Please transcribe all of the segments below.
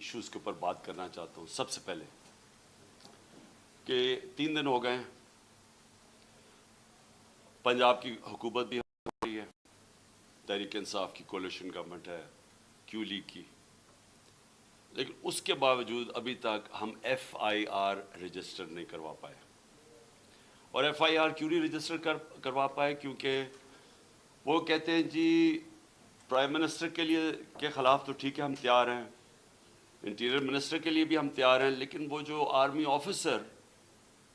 Issues کے اوپر بات کرنا چاہتا ہوں. سب سے پہلے کہ 3 دن ہو گئے ہیں، پنجاب کی حکومت بھی ہو رہی ہے، تحریک انصاف کی کولیشن گورنمنٹ ہے، کیو لیگ کی، لیکن اس کے باوجود ابھی تک ہم ایف آئی آر رجسٹر نہیں کروا پائے. اور ایف آئی آر کیوں نہیں رجسٹر کروا پائے؟ کیونکہ وہ کہتے ہیں جی پرائم منسٹر کے خلاف تو ٹھیک ہے ہم تیار ہیں، انٹیریئر منسٹر کے لیے بھی ہم تیار ہیں، لیکن وہ جو army officer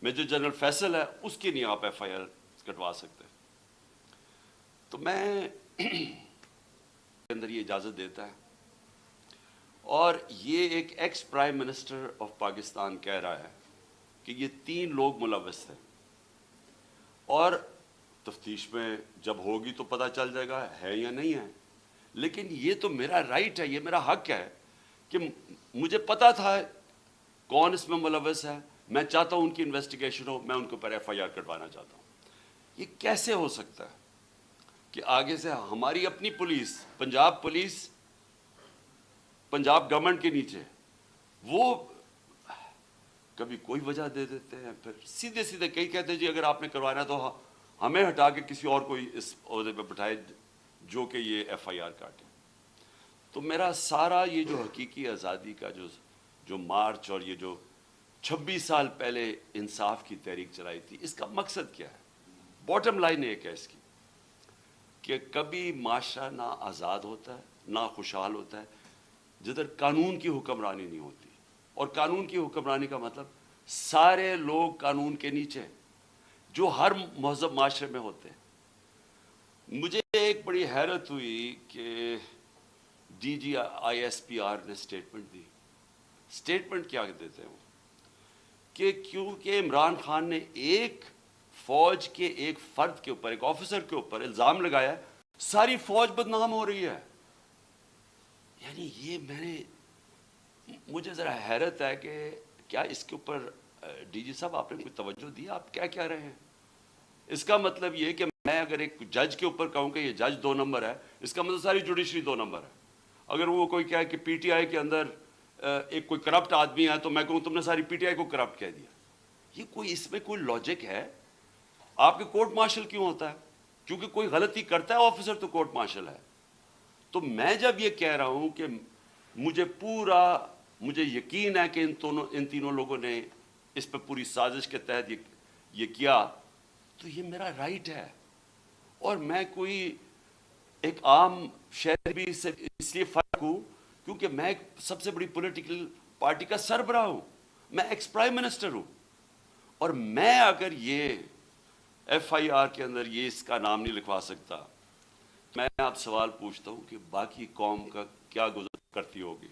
major general Faisal ہے اس کی نہیں آپ ایف آئی آر کٹوا سکتے. تو میں اندر یہ اجازت دیتا ہے، اور یہ ایک ex prime minister of Pakistan کہہ رہا ہے کہ یہ 3 لوگ ملوث تھے، اور تفتیش میں جب ہوگی تو پتہ چل جائے گا ہے یا نہیں ہے. لیکن یہ تو میرا رائٹ ہے، یہ میرا حق ہے کہ مجھے پتا تھا کون اس میں ملوث ہے، میں چاہتا ہوں ان کی انویسٹیگیشن ہو، میں ان کے اوپر ایف آئی آر کٹوانا چاہتا ہوں. یہ کیسے ہو سکتا ہے کہ آگے سے ہماری اپنی پولیس، پولیس پنجاب گورنمنٹ کے نیچے، وہ کبھی کوئی وجہ دے دیتے ہیں، پھر سیدھے کئی کہتے ہیں جی اگر آپ نے کروانا تو ہمیں ہٹا کے کسی اور کو اس عہدے پہ بٹھائے جو کہ یہ ایف آئی آر کاٹے. تو میرا سارا یہ جو حقیقی آزادی کا جو مارچ اور یہ جو 26 سال پہلے انصاف کی تحریک چلائی تھی، اس کا مقصد کیا ہے؟ باٹم لائن ایک ہے اس کی کہ کبھی معاشرہ نہ آزاد ہوتا ہے نہ خوشحال ہوتا ہے جدھر قانون کی حکمرانی نہیں ہوتی. اور قانون کی حکمرانی کا مطلب سارے لوگ قانون کے نیچے جو ہر مہذب معاشرے میں ہوتے ہیں. مجھے ایک بڑی حیرت ہوئی کہ D G I S P R نے سٹیٹمنٹ دی. سٹیٹمنٹ کیا دیتے ہیں وہ؟ کہ کیونکہ عمران خان نے ایک فوج کے ایک فرد کے اوپر، ایک آفیسر کے اوپر الزام لگایا ہے، ساری فوج بدنام ہو رہی ہے. یعنی یہ مجھے ذرا حیرت ہے کہ کیا اس کے اوپر ڈی جی صاحب آپ نے کوئی توجہ دی؟ آپ کیا کہہ رہے ہیں؟ اس کا مطلب یہ کہ میں اگر ایک جج کے اوپر کہوں کہ یہ جج 2 نمبر ہے، اس کا مطلب ساری جوڈیشری 2 نمبر ہے. اگر وہ کوئی کہے کہ پی ٹی آئی کے اندر ایک کوئی کرپٹ آدمی ہے تو میں کہوں تم نے ساری پی ٹی آئی کو کرپٹ کہہ دیا. یہ اس میں کوئی لاجک ہے؟ آپ کے کورٹ مارشل کیوں ہوتا ہے؟ کیونکہ کوئی غلطی کرتا ہے آفیسر تو کورٹ مارشل ہے. تو میں جب یہ کہہ رہا ہوں کہ مجھے یقین ہے کہ ان تینوں لوگوں نے اس پہ پوری سازش کے تحت یہ کیا، تو یہ میرا رائٹ ہے. اور میں کوئی ایک عام شہری بھی اس لیے فرق ہوں کیونکہ میں سب سے بڑی پولیٹیکل پارٹی کا سربراہ ہوں، میں ایکس پرائم منسٹر ہوں. اور میں اگر یہ ایف آئی آر کے اندر یہ اس کا نام نہیں لکھوا سکتا، میں آپ سوال پوچھتا ہوں کہ باقی قوم کا کیا گزر کرتی ہوگی،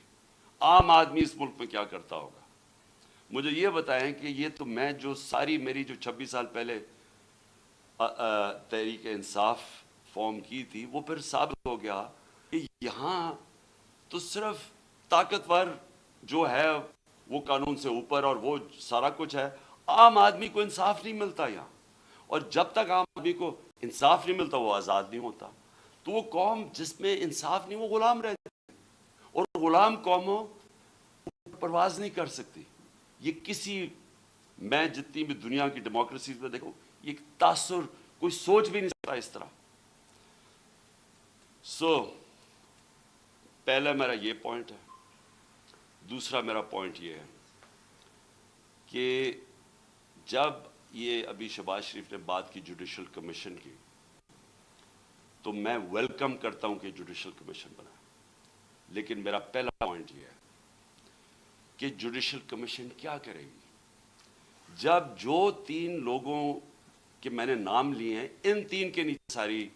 عام آدمی اس ملک میں کیا کرتا ہوگا. مجھے یہ بتائیں کہ یہ تو میں جو ساری میری جو 26 سال پہلے تحریک انصاف فارم کی تھی، وہ پھر ثابت ہو گیا کہ یہاں تو صرف طاقتور جو ہے وہ قانون سے اوپر اور وہ سارا کچھ ہے، عام آدمی کو انصاف نہیں ملتا یہاں. اور جب تک عام آدمی کو انصاف نہیں ملتا وہ آزاد نہیں ہوتا. تو وہ قوم جس میں انصاف نہیں، وہ غلام رہتی ہے، اور غلام قوموں پرواز نہیں کر سکتی. یہ میں جتنی بھی دنیا کی ڈیموکریسیز میں دیکھوں، یہ تاثر کوئی سوچ بھی نہیں سکتا اس طرح. پہلا میرا یہ پوائنٹ ہے. دوسرا میرا پوائنٹ یہ ہے کہ جب یہ ابھی شہباز شریف نے بات کی جوڈیشل کمیشن کی، تو میں ویلکم کرتا ہوں کہ جوڈیشل کمیشن بنا. لیکن میرا پہلا پوائنٹ یہ ہے کہ جوڈیشل کمیشن کیا کرے گی جب جو 3 لوگوں کے میں نے نام لیے ہیں، ان 3 کے نیچے ساری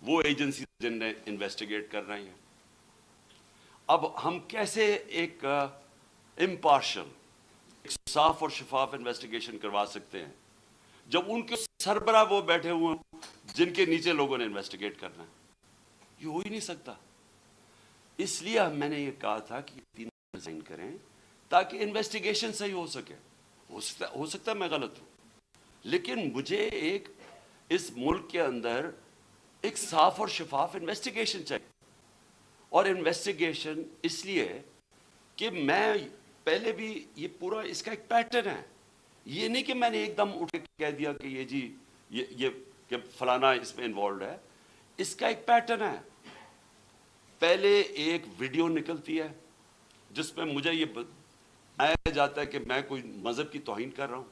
وہ ایجنسی جن نے انویسٹیگیٹ کر رہی ہیں. اب ہم کیسے ایک امپارشل، ایک صاف اور شفاف انویسٹیگیشن کروا سکتے ہیں جب ان کے سربراہ وہ بیٹھے ہوئے ہیں جن کے نیچے لوگوں نے انویسٹیگیٹ کرنا ہے؟ یہ ہو ہی نہیں سکتا. اس لیے میں نے یہ کہا تھا کہ 3 ریزائن کریں تاکہ انویسٹیگیشن صحیح ہو سکے. ہو سکتا ہے میں غلط ہوں، لیکن مجھے اس ملک کے اندر ایک صاف اور شفاف انویسٹیگیشن چاہیے. اور انویسٹیگیشن اس لیے کہ میں پہلے بھی یہ پورا اس کا ایک پیٹرن ہے. یہ نہیں کہ میں نے ایک دم اٹھ کے کہہ دیا کہ یہ جی یہ کہ فلانا اس میں انوالوڈ ہے. اس کا ایک پیٹرن ہے. پہلے ایک ویڈیو نکلتی ہے جس میں مجھے یہ بتایا جاتا ہے کہ میں کوئی مذہب کی توہین کر رہا ہوں.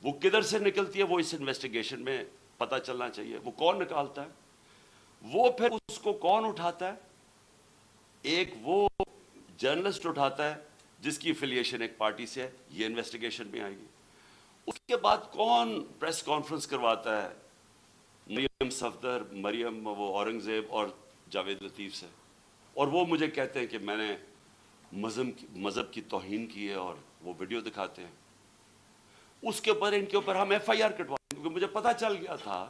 وہ کدھر سے نکلتی ہے وہ اس انویسٹیگیشن میں پتہ چلنا چاہیے. وہ کون نکالتا ہے, وہ پھر اس کو کون اٹھاتا ہے. ایک وہ جرنلسٹ اٹھاتا ہے جس کی افیلیشن ایک پارٹی سے ہے, یہ انویسٹیگیشن میں آئے گی. اس کے بعد کون پریس کانفرنس کرواتا ہے, مریم صفدر, مریم وہ اورنگزیب اور جاوید لطیف سے, اور وہ مجھے کہتے ہیں کہ میں نے مذہب کی توہین کی ہے اور وہ ویڈیو دکھاتے ہیں. اس کے اوپر ان کے اوپر ہم ایف آئی آر کٹوائیں, کیونکہ مجھے پتا چل گیا تھا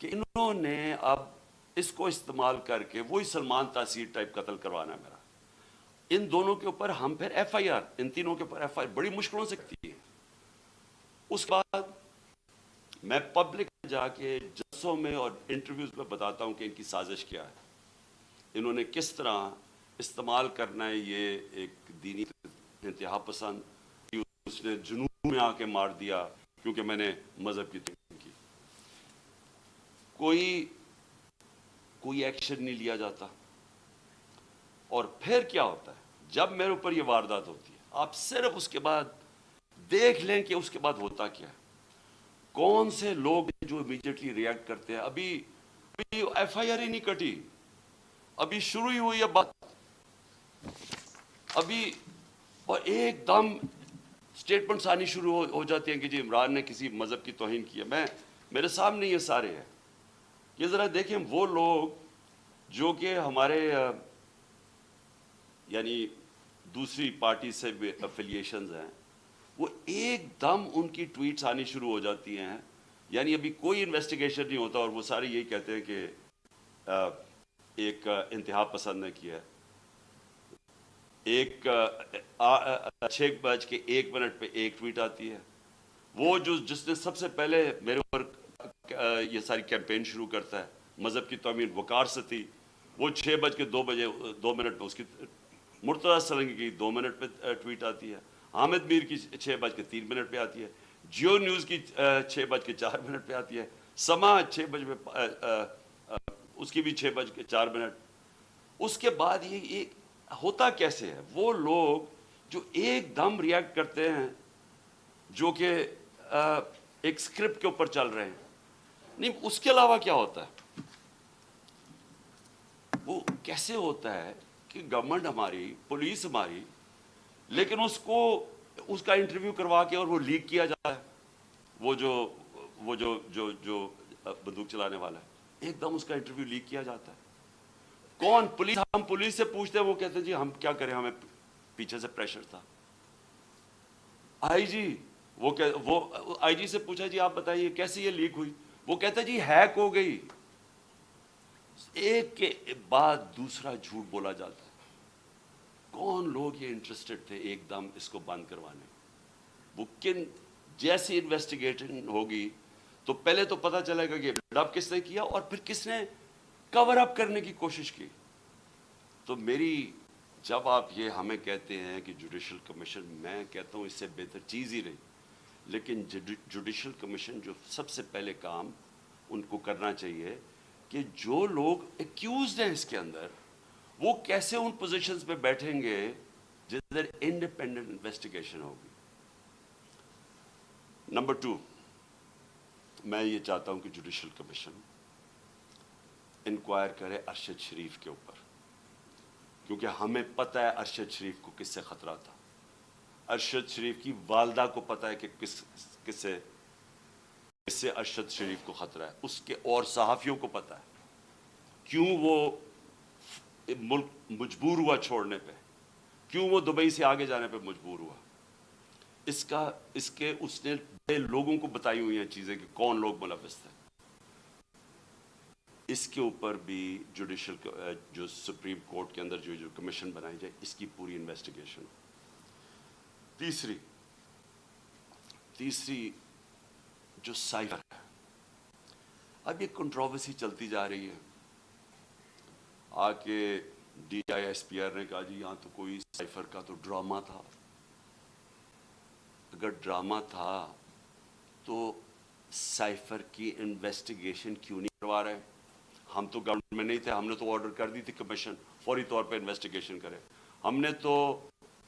کہ انہوں نے اب اس کو استعمال کر کے وہی سلمان تاثیر ٹائپ قتل کروانا ہے میرا. ان دونوں کے اوپر ہم پھر ایف آئی آر, ان تینوں کے اوپر ایف آئی آر بڑی مشکلوں سے کرتی ہے. اس کے بعد میں پبلک میں جا کے جلسوں میں اور انٹرویوز میں بتاتا ہوں کہ ان کی سازش کیا ہے, انہوں نے کس طرح استعمال کرنا ہے یہ ایک دینی انتہا پسند. اس نے جنوب میں آ کے مار دیا کیونکہ میں نے مذہب کی توہین کی. کوئی ایکشن نہیں لیا جاتا. اور پھر کیا ہوتا ہے جب میرے اوپر یہ واردات ہوتی ہے, آپ صرف اس کے بعد دیکھ لیں کہ اس کے بعد ہوتا کیا ہے. کون سے لوگ جو امیڈیٹلی ریئیکٹ کرتے ہیں. ابھی ایف آئی آر ہی نہیں کٹی, ابھی شروع ہی ہوئی ہے بات ابھی, اور ایک دم سٹیٹمنٹس آنی شروع ہو جاتی ہیں کہ جی عمران نے کسی مذہب کی توہین کی ہے. میرے سامنے یہ سارے ہیں. یہ ذرا دیکھیں وہ لوگ جو کہ ہمارے یعنی دوسری پارٹی سے افیلیشنز ہیں, وہ ایک دم ان کی ٹویٹس آنی شروع ہو جاتی ہیں. یعنی ابھی کوئی انویسٹیگیشن نہیں ہوتا اور وہ سارے یہی کہتے ہیں کہ ایک انتہا پسند نے کیا ہے. ایک 6:01 پہ ایک ٹویٹ آتی ہے, وہ جس نے سب سے پہلے میرے اوپر یہ ساری کیمپین شروع کرتا ہے مذہب کی توہین, وقار ستی, وہ 6:02 پہ اس کی مرتضیٰ سرنگی کی 2 منٹ پہ ٹویٹ آتی ہے, حامد میر کی 6:03 پہ آتی ہے, جیو نیوز کی 6:04 پہ آتی ہے, سما 6 بجے اس کی بھی 6:04. اس کے بعد یہ ہوتا کیسے ہے, وہ لوگ جو ایک دم ریئیکٹ کرتے ہیں جو کہ ایک سکرپٹ کے اوپر چل رہے ہیں. نہیں, اس کے علاوہ کیا ہوتا ہے, وہ کیسے ہوتا ہے کہ گورنمنٹ ہماری, پولیس ہماری, لیکن اس کا انٹرویو کروا کے اور وہ لیک کیا جاتا ہے. وہ جو بندوق چلانے والا ہے, ایک دم اس کا انٹرویو لیک کیا جاتا ہے. کون؟ پولیس. ہم پولیس سے پوچھتے ہیں, وہ کہتے ہیں جی ہم کیا کریں, ہمیں پیچھے سے پریشر تھا. آئی جی, وہ آئی جی سے پوچھا جی آپ بتائیے کیسے یہ لیک ہوئی, وہ کہتا ہے جی ہیک ہو گئی. ایک کے بعد دوسرا جھوٹ بولا جاتا ہے. کون لوگ یہ انٹرسٹڈ تھے ایک دم اس کو بند کروانے. وہ جیسی انویسٹیگیشن ہوگی تو پہلے تو پتہ چلے گا کہ ڈب کس نے کیا اور پھر کس نے کور اپ کرنے کی کوشش کی. تو جب آپ یہ ہمیں کہتے ہیں کہ جوڈیشل کمیشن, میں کہتا ہوں اس سے بہتر چیز ہی رہی. لیکن جوڈیشل کمیشن جو سب سے پہلے کام ان کو کرنا چاہیے کہ جو لوگ ایکیوزڈ ہیں اس کے اندر, وہ کیسے ان پوزیشنز پہ بیٹھیں گے جدھر انڈیپینڈنٹ انویسٹیگیشن ہوگی. نمبر 2, میں یہ چاہتا ہوں کہ جوڈیشل کمیشن انکوائر کرے ارشد شریف کے اوپر, کیونکہ ہمیں پتہ ہے ارشد شریف کو کس سے خطرہ تھا. ارشد شریف کی والدہ کو پتہ ہے کہ کس سے ارشد شریف کو خطرہ ہے. اس کے اور صحافیوں کو پتہ ہے کیوں وہ ملک مجبور ہوا چھوڑنے پہ, کیوں وہ دبئی سے آگے جانے پہ مجبور ہوا. اس نے لوگوں کو بتائی ہوئی ہیں چیزیں کہ کون لوگ ملوث تھے. اس کے اوپر بھی جو سپریم کورٹ کے اندر جو کمیشن بنائی جائے, اس کی پوری انویسٹیگیشن. تیسری جو سائبر ہے, اب یہ کنٹروورسی چلتی جا رہی ہے. DISPR نے کہا جی یہاں تو کوئی سائفر کا تو ڈرامہ تھا. اگر ڈرامہ تھا تو سائفر کی انویسٹیگیشن کیوں نہیں کروا رہے؟ ہم تو گورنمنٹ میں نہیں تھے, ہم نے تو آرڈر کر دی تھی کمیشن فوری طور پہ انویسٹیگیشن کرے. ہم نے تو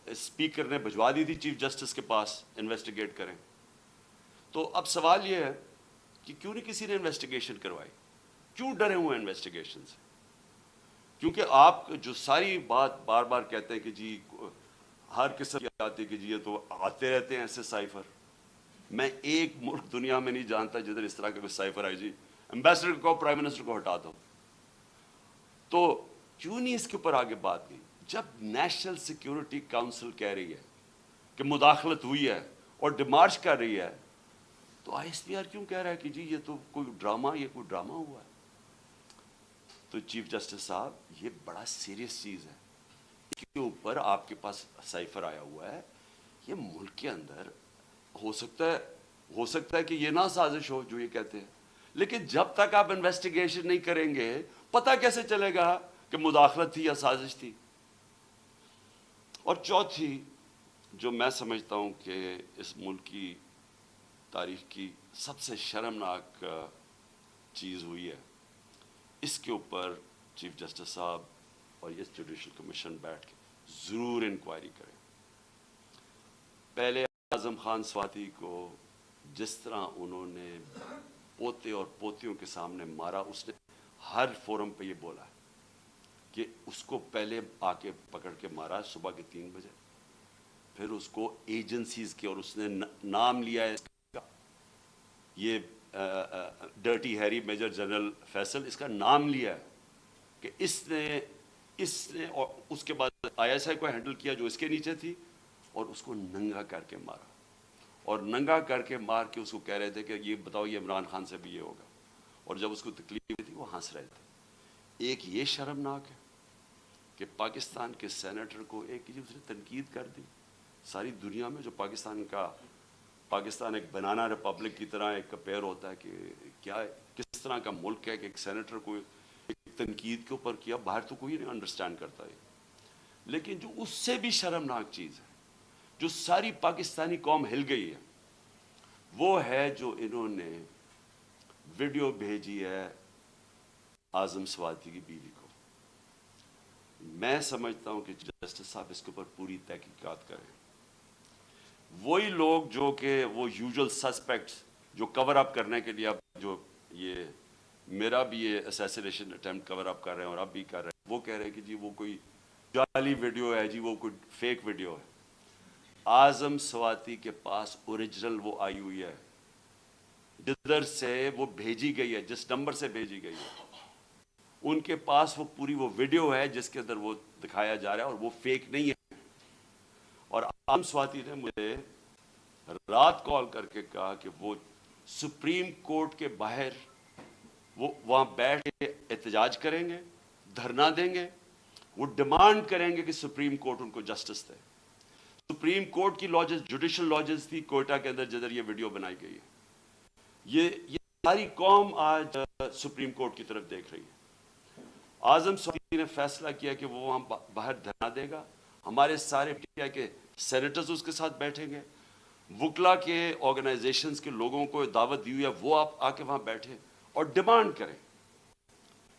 اسپیکر نے بھجوا دی تھی چیف جسٹس کے پاس انویسٹیگیٹ کریں. تو اب سوال یہ ہے کہ کیوں نہیں کسی نے انویسٹیگیشن کروائی؟ کیوں ڈرے ہوئے ہیں انویسٹیگیشن سے؟ کیونکہ آپ جو ساری بات بار بار کہتے ہیں کہ جی ہر قسم کی آتی ہے کہ جی یہ تو آتے رہتے ہیں ایسے سائفر. میں ایک ملک دنیا میں نہیں جانتا جدھر اس طرح کا کوئی سائفر آئے جی امبیسڈر کو پرائم منسٹر کو ہٹا دو. تو کیوں نہیں اس کے اوپر آگے بات کی؟ جب نیشنل سیکیورٹی کاؤنسل کہہ رہی ہے کہ مداخلت ہوئی ہے اور ڈیمارچ کر رہی ہے, تو ISPR کیوں کہہ رہا ہے کہ جی یہ تو کوئی ڈرامہ ہوا ہے؟ تو چیف جسٹس صاحب یہ بڑا سیریس چیز ہے. اس کے اوپر آپ کے پاس سائفر آیا ہوا ہے, یہ ملک کے اندر ہو سکتا ہے کہ یہ نہ سازش ہو جو یہ کہتے ہیں, لیکن جب تک آپ انویسٹیگیشن نہیں کریں گے پتہ کیسے چلے گا کہ مداخلت تھی یا سازش تھی؟ اور چوتھی جو میں سمجھتا ہوں کہ اس ملک کی تاریخ کی سب سے شرمناک چیز ہوئی ہے, اس کے اوپر چیف جسٹس صاحب اور یہ جوڈیشل کمیشن بیٹھ کے ضرور انکوائری کریں. پہلے اعظم خان سواتی کو جس طرح انہوں نے پوتے اور پوتیوں کے سامنے مارا, اس نے ہر فورم پہ یہ بولا ہے کہ اس کو پہلے آ کے پکڑ کے مارا صبح کے 3 بجے, پھر اس کو ایجنسیز کے, اور اس نے نام لیا ہے یہ dirty Harry major general Faisal, اس کا نام لیا ہے کہ اس نے اور اس کے بعد ISI کو ہینڈل کیا جو اس کے نیچے تھی, اور اس کو ننگا کر کے مارا, اور ننگا کر کے مار کے اس کو کہہ رہے تھے کہ یہ بتاؤ یہ عمران خان سے بھی یہ ہوگا, اور جب اس کو تکلیف تھی وہ ہنس رہے تھے. ایک یہ شرمناک ہے کہ پاکستان کے سینیٹر کو ایک دوسرے تنقید کر دی. ساری دنیا میں جو پاکستان ایک بنانا ریپبلک کی طرح ایک کمپیئر ہوتا ہے کہ کیا کس طرح کا ملک ہے کہ ایک سینیٹر کو ایک تنقید کے اوپر کیا, باہر تو کوئی نہیں انڈرسٹینڈ کرتا ہے. لیکن جو اس سے بھی شرمناک چیز ہے, جو ساری پاکستانی قوم ہل گئی ہے, وہ ہے جو انہوں نے ویڈیو بھیجی ہے اعظم سواتی کی بیوی کو. میں سمجھتا ہوں کہ جسٹس صاحب اس کے اوپر پوری تحقیقات کریں. وہی لوگ جو کہ وہ یوزول سسپیکٹس جو کور اپ کرنے کے لیے اب جو یہ میرا بھی یہ اسیسینیشن اٹیمپٹ کور اپ کر رہے ہیں اور اب بھی کر رہے ہیں, وہ کہہ رہے ہیں کہ جی وہ کوئی جعلی ویڈیو ہے, جی وہ کوئی فیک ویڈیو ہے. اعظم سواتی کے پاس اوریجنل وہ آئی ہوئی ہے, جدھر سے وہ بھیجی گئی ہے, جس نمبر سے بھیجی گئی ہے, ان کے پاس وہ پوری وہ ویڈیو ہے جس کے اندر وہ دکھایا جا رہا ہے, اور وہ فیک نہیں ہے. اور اعظم سواتی نے مجھے رات کال کر کے کہا کہ وہ سپریم کورٹ کے باہر وہ وہاں بیٹھ کے احتجاج کریں گے, دھرنا دیں گے, وہ ڈیمانڈ کریں گے کہ سپریم کورٹ ان کو جسٹس دے. سپریم کورٹ کی لاجز جوڈیشل لاجز تھی کوئٹہ کے اندر جدھر یہ ویڈیو بنائی گئی ہے. یہ ساری قوم آج سپریم کورٹ کی طرف دیکھ رہی ہے. اعظم سواتی نے فیصلہ کیا کہ وہ وہاں باہر دھرنا دے گا, ہمارے سارے PTI کے سینیٹرز اس کے ساتھ بیٹھیں گے, وکلا کے آرگنائزیشنز کے لوگوں کو دعوت دی ہوئی ہے, وہ آپ آ کے وہاں بیٹھیں اور ڈیمانڈ کریں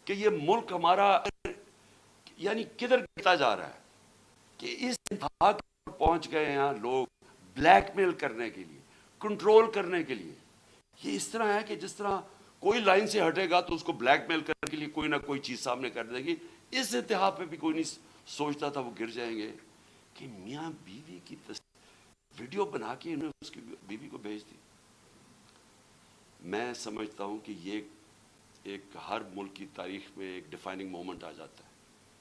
کہ یہ ملک ہمارا یعنی کدھر گرتا جا رہا ہے, کہ اس انتہا پر پہنچ گئے ہیں لوگ بلیک میل کرنے کے لیے, کنٹرول کرنے کے لیے. یہ اس طرح ہے کہ جس طرح کوئی لائن سے ہٹے گا تو اس کو بلیک میل کرنے کے لیے کوئی نہ کوئی چیز سامنے کر دے گی. اس انتہا پہ بھی کوئی نہیں سوچتا تھا وہ گر جائیں گے کہ میاں بیوی کی ویڈیو بنا کے انہوں نے اس کی بیوی کو بھیج دی. میں سمجھتا ہوں کہ یہ ایک ہر ملک کی تاریخ میں ایک ڈیفائننگ مومنٹ آ جاتا ہے.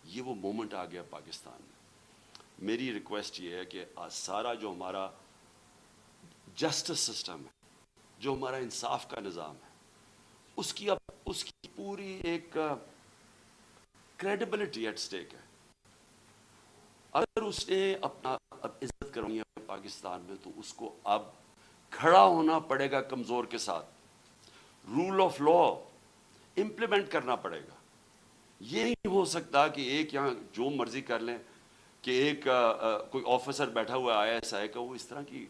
یہ وہ مومنٹ آ گیا پاکستان میں. میری ریکویسٹ یہ ہے کہ سارا جو ہمارا جسٹس سسٹم ہے, جو ہمارا انصاف کا نظام ہے, اس کی پوری ایک کریڈیبلٹی ایٹ سٹیک ہے. اگر اس نے اپنا عزت کرنی ہے پاکستان میں تو اس کو اب کھڑا ہونا پڑے گا کمزور کے ساتھ, رول آف لا امپلیمنٹ کرنا پڑے گا. یہ نہیں ہو سکتا کہ ایک یہاں جو مرضی کر لیں کہ ایک کوئی آفیسر بیٹھا ہوا ہے ISI کا، وہ اس طرح کی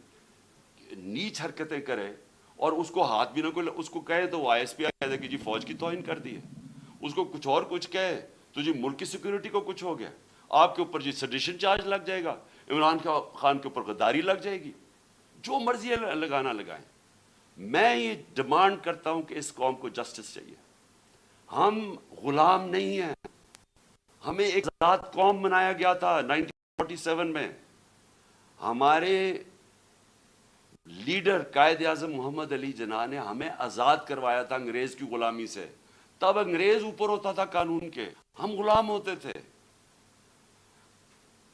نیچ حرکتیں کرے اور اس کو ہاتھ بھی نہ کوئی اس کو کہے تو وہ ISPI کہہ دے کہ جی فوج کی توہین کر دی ہے، اس کو کچھ اور کچھ کہے تو جی ملک کی سیکورٹی کو کچھ ہو گیا، آپ کے اوپر جی سیڈیشن چارج لگ جائے گا، عمران خان کے اوپر غداری لگ جائے گی، جو مرضی لگانا لگائیں۔ میں یہ ڈیمانڈ کرتا ہوں کہ اس قوم کو جسٹس چاہیے، ہم غلام نہیں ہیں، ہمیں ایک آزاد قوم بنایا گیا تھا 1947 میں، ہمارے لیڈر قائد اعظم محمد علی جناح نے ہمیں آزاد کروایا تھا انگریز کی غلامی سے، تب انگریز اوپر ہوتا تھا قانون کے، ہم غلام ہوتے تھے۔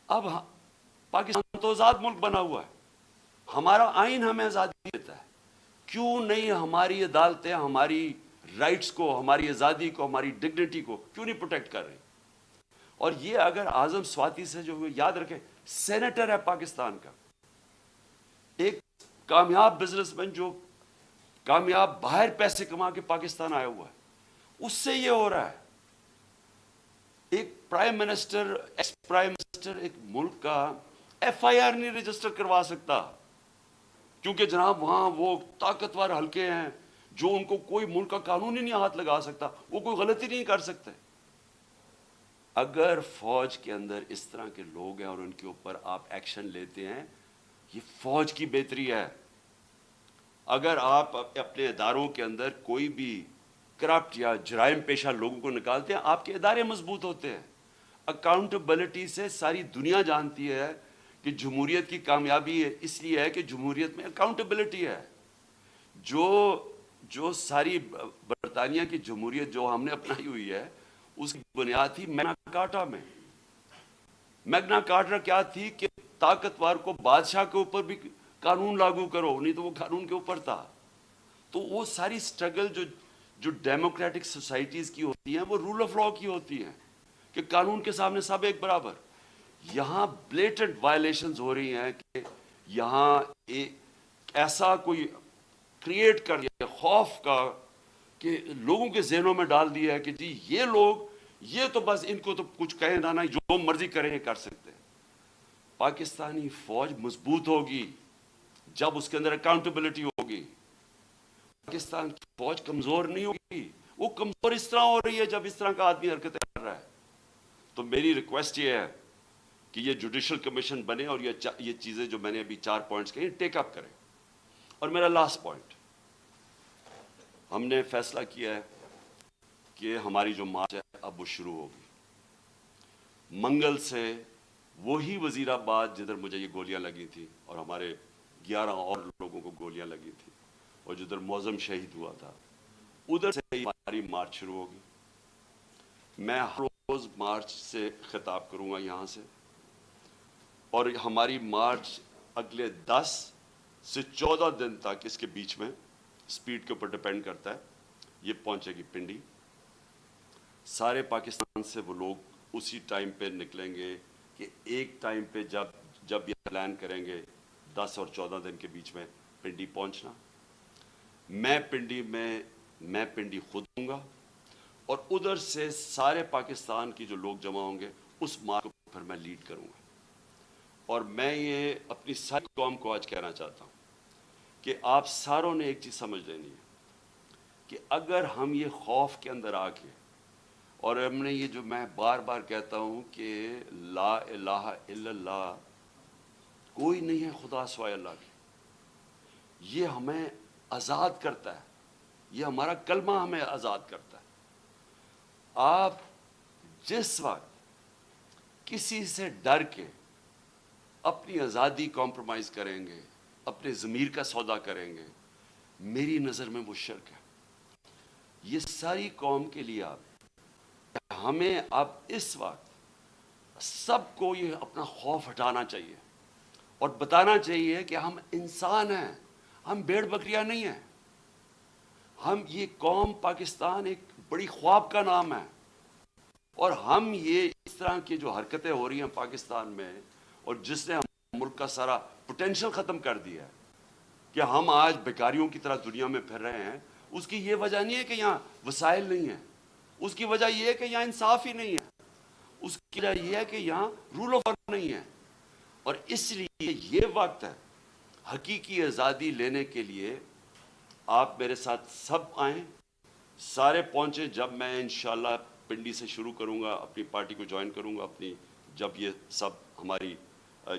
اب پاکستان تو آزاد ملک بنا ہوا ہے، ہمارا آئین ہمیں آزادی دیتا ہے، کیوں نہیں ہماری عدالتیں ہماری رائٹس کو، ہماری آزادی کو، ہماری ڈگنیٹی کو کیوں نہیں پروٹیکٹ کر رہی؟ اور یہ اگر اعظم سواتی سے جو یاد رکھیں، سینیٹر ہے پاکستان کا، ایک کامیاب بزنس مین جو کامیاب باہر پیسے کما کے پاکستان آیا ہوا ہے، اس سے یہ ہو رہا ہے۔ ایک prime minister, ex prime minister ایک ملک کا FIR نہیں رجسٹر کروا سکتا، کیونکہ جناب وہاں وہ طاقتور حلقے ہیں جو ان کو کوئی ملک کا قانون ہی نہیں ہاتھ لگا سکتا، وہ کوئی غلطی نہیں کر سکتے۔ اگر فوج کے اندر اس طرح کے لوگ ہیں اور ان کے اوپر آپ ایکشن لیتے ہیں، یہ فوج کی بہتری ہے۔ اگر آپ اپنے اداروں کے اندر کوئی بھی کرپٹ یا جرائم پیشہ لوگوں کو نکالتے ہیں، آپ کے ادارے مضبوط ہوتے ہیں۔ اکاؤنٹیبلٹی سے ساری دنیا جانتی ہے کہ جمہوریت کی کامیابی اس لیے ہے کہ جمہوریت میں اکاؤنٹیبلٹی ہے۔ جو ساری برطانیہ کی جمہوریت جو ہم نے اپنائی ہوئی ہے، اس کی بنیاد تھی میگنا کارٹا میں۔ میگنا کارٹا کیا تھی کہ طاقتور کو بادشاہ کے اوپر بھی قانون لاگو کرو، نہیں تو وہ قانون کے اوپر تھا۔ تو وہ ساری سٹرگل جو ڈیموکریٹک سوسائٹیز کی ہوتی ہیں، وہ رول آف لا کی ہوتی ہیں کہ قانون کے سامنے سب ایک برابر۔ یہاں بلیٹنٹ وائلیشنز ہو رہی ہیں کہ یہاں ایسا کوئی کریٹ کر دیا خوف کا کہ لوگوں کے ذہنوں میں ڈال دیا ہے کہ جی یہ لوگ، یہ تو بس ان کو تو کچھ کہیں نہ جو مرضی کریں کر سکتے ہیں۔ پاکستانی فوج مضبوط ہوگی جب اس کے اندر اکاؤنٹیبلٹی ہوگی۔ پاکستان کی فوج کمزور نہیں ہوگی، وہ کمزور اس طرح ہو رہی ہے جب اس طرح کا آدمی حرکتیں کر رہا ہے۔ تو میری ریکویسٹ یہ ہے کہ یہ جوڈیشل کمیشن بنے اور یہ چیزیں جو میں نے ابھی 4 پوائنٹس کہی ٹیک اپ کریں۔ اور میرا لاسٹ پوائنٹ، ہم نے فیصلہ کیا ہے کہ ہماری جو مارچ ہے اب وہ شروع ہوگی منگل سے۔ وہی وزیر آباد جدھر مجھے یہ گولیاں لگی تھی اور ہمارے 11 اور لوگوں کو گولیاں لگی تھی اور جدھر معظم شہید ہوا تھا، ادھر سے ہماری مارچ شروع ہوگی۔ میں ہر روز مارچ سے خطاب کروں گا یہاں سے، اور ہماری مارچ اگلے 10 سے 14 دن تک، اس کے بیچ میں سپیڈ کے اوپر ڈیپینڈ کرتا ہے، یہ پہنچے گی پنڈی۔ سارے پاکستان سے وہ لوگ اسی ٹائم پہ نکلیں گے کہ ایک ٹائم پہ جب یہ پلان کریں گے 10 اور 14 دن کے بیچ میں پنڈی پہنچنا۔ میں پنڈی خود ہوں گا، اور ادھر سے سارے پاکستان کی جو لوگ جمع ہوں گے اس مارچ کو پھر میں لیڈ کروں گا۔ اور میں یہ اپنی ساری قوم کو آج کہنا چاہتا ہوں کہ آپ ساروں نے ایک چیز سمجھ لینی ہے کہ اگر ہم یہ خوف کے اندر آ کے، اور ہم نے یہ جو میں بار بار کہتا ہوں کہ لا الہ الا اللہ، کوئی نہیں ہے خدا سوائے اللہ کے، یہ ہمیں آزاد کرتا ہے، یہ ہمارا کلمہ ہمیں آزاد کرتا ہے۔ آپ جس وقت کسی سے ڈر کے اپنی آزادی کمپرومائز کریں گے، اپنے ضمیر کا سودا کریں گے، میری نظر میں وہ شرک ہے۔ یہ ساری قوم کے لیے ہمیں اب اس وقت سب کو یہ اپنا خوف ہٹانا چاہیے اور بتانا چاہیے کہ ہم انسان ہیں، ہم بھیڑ بکریاں نہیں ہیں۔ ہم یہ قوم پاکستان ایک بڑی خواب کا نام ہے، اور ہم یہ اس طرح کی جو حرکتیں ہو رہی ہیں پاکستان میں، اور جس نے ہم ملک کا سارا پوٹینشل ختم کر دیا ہے کہ ہم آج بیکاریوں کی طرح دنیا میں پھر رہے ہیں، اس کی یہ وجہ نہیں ہے کہ یہاں وسائل نہیں ہیں، اس کی وجہ یہ ہے کہ یہاں انصاف ہی نہیں ہے، اس کی وجہ یہ ہے کہ یہاں رول آف لا نہیں ہے. اور اس لیے یہ وقت ہے حقیقی آزادی لینے کے لیے. آپ میرے ساتھ سب آئیں، سارے پہنچیں. جب میں انشاءاللہ پنڈی سے شروع کروں گا، اپنی پارٹی کو جوائن کروں گا اپنی، جب یہ سب ہماری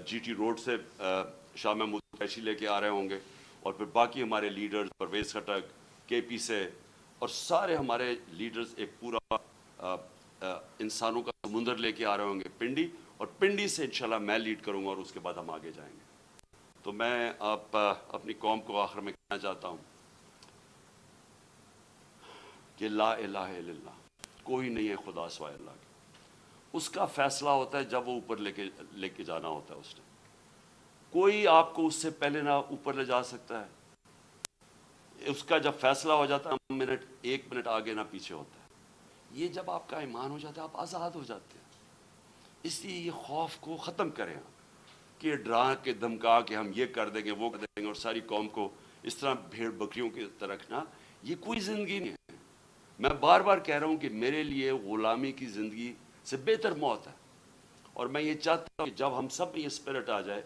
جی ٹی روڈ سے شاہ محمود قریشی لے کے آ رہے ہوں گے، اور پھر باقی ہمارے لیڈرز پرویز خٹک، کے پی سے، اور سارے ہمارے لیڈرز ایک پورا انسانوں کا سمندر لے کے آ رہے ہوں گے پنڈی، اور پنڈی سے انشاءاللہ میں لیڈ کروں گا، اور اس کے بعد ہم آگے جائیں گے. تو میں اپنی قوم کو آخر میں کہنا چاہتا ہوں کہ لا الہ الا اللہ، کوئی نہیں ہے خدا سوائے اللہ کے. اس کا فیصلہ ہوتا ہے جب وہ اوپر لے کے جانا ہوتا ہے. اس نے کوئی آپ کو اس سے پہلے نہ اوپر لے جا سکتا ہے. اس کا جب فیصلہ ہو جاتا ہے ایک منٹ آگے نہ پیچھے ہوتا ہے. یہ جب آپ کا ایمان ہو جاتا ہے آپ آزاد ہو جاتے ہیں. اس لیے یہ خوف کو ختم کریں کہ ڈرا کے دھمکا کہ ہم یہ کر دیں گے وہ کر دیں گے، اور ساری قوم کو اس طرح بھیڑ بکریوں کی طرح رکھنا، یہ کوئی زندگی نہیں ہے. میں بار بار کہہ رہا ہوں کہ میرے لیے غلامی کی زندگی سے بہتر موت ہے. اور میں یہ چاہتا ہوں کہ جب ہم سب میں یہ اسپرٹ آ جائے،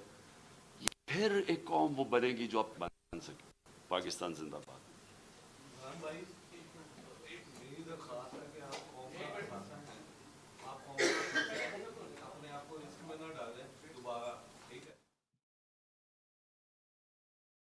پھر ایک قوم وہ بنے گی جو آپ بن سکے. پاکستان زندہ باد.